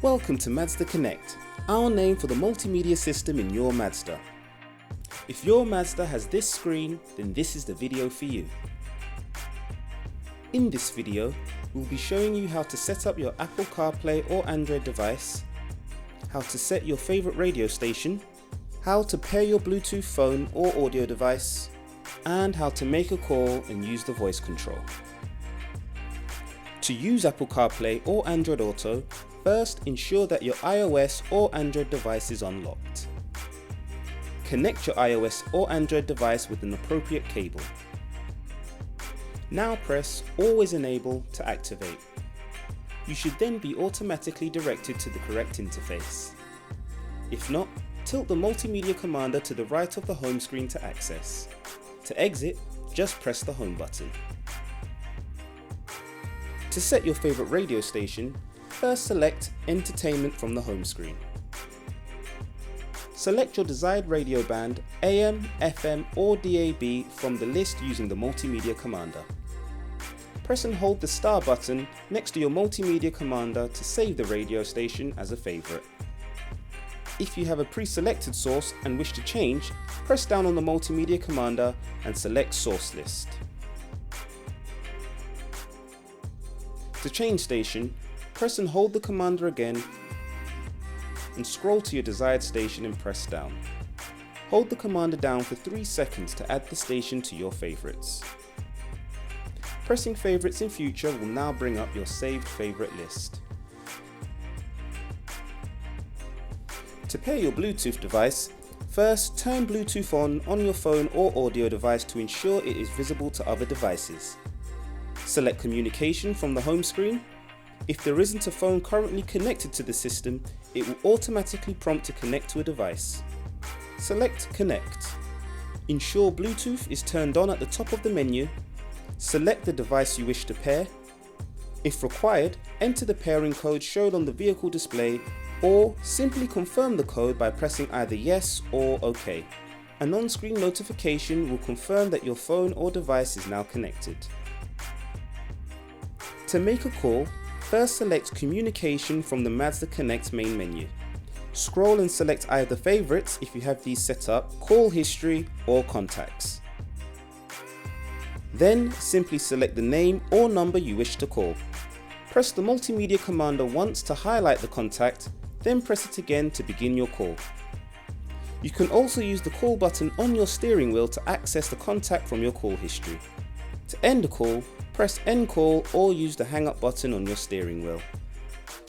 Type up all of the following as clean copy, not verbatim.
Welcome to Mazda Connect, our name for the multimedia system in your Mazda. If your Mazda has this screen, then this is the video for you. In this video, we'll be showing you how to set up your Apple Carplay or Android device, how to set your favorite radio station, how to pair your Bluetooth phone or audio device, and how to make a call and use the voice control. To use Apple CarPlay or Android Auto, first ensure that your iOS or Android device is unlocked. Connect your iOS or Android device with an appropriate cable. Now press Always Enable to activate. You should then be automatically directed to the correct interface. If not, tilt the multimedia commander to the right of the home screen to access. To exit, just press the home button. To set your favorite radio station, first select Entertainment from the home screen. Select your desired radio band, AM, FM or DAB from the list using the multimedia commander. Press and hold the star button next to your multimedia commander to save the radio station as a favorite. If you have a pre-selected source and wish to change, press down on the multimedia commander and select Source List. To change station, press and hold the commander again and scroll to your desired station and press down. Hold the commander down for 3 seconds to add the station to your favorites. Pressing favorites in future will now bring up your saved favorite list. To pair your Bluetooth device, first turn Bluetooth on your phone or audio device to ensure it is visible to other devices. Select Communication from the home screen. If there isn't a phone currently connected to the system, it will automatically prompt to connect to a device. Select Connect. Ensure Bluetooth is turned on at the top of the menu. Select the device you wish to pair. If required, enter the pairing code shown on the vehicle display, or simply confirm the code by pressing either Yes or OK. An on-screen notification will confirm that your phone or device is now connected. To make a call, first select Communication from the Mazda Connect main menu. Scroll and select either Favorites if you have these set up, Call History or Contacts. Then simply select the name or number you wish to call. Press the multimedia commander once to highlight the contact, then press it again to begin your call. You can also use the call button on your steering wheel to access the contact from your call history. To end a call, press End Call or use the Hang Up button on your steering wheel.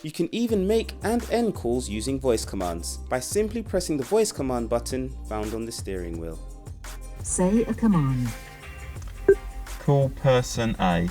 You can even make and end calls using voice commands by simply pressing the voice command button found on the steering wheel. Say a command. Call person A.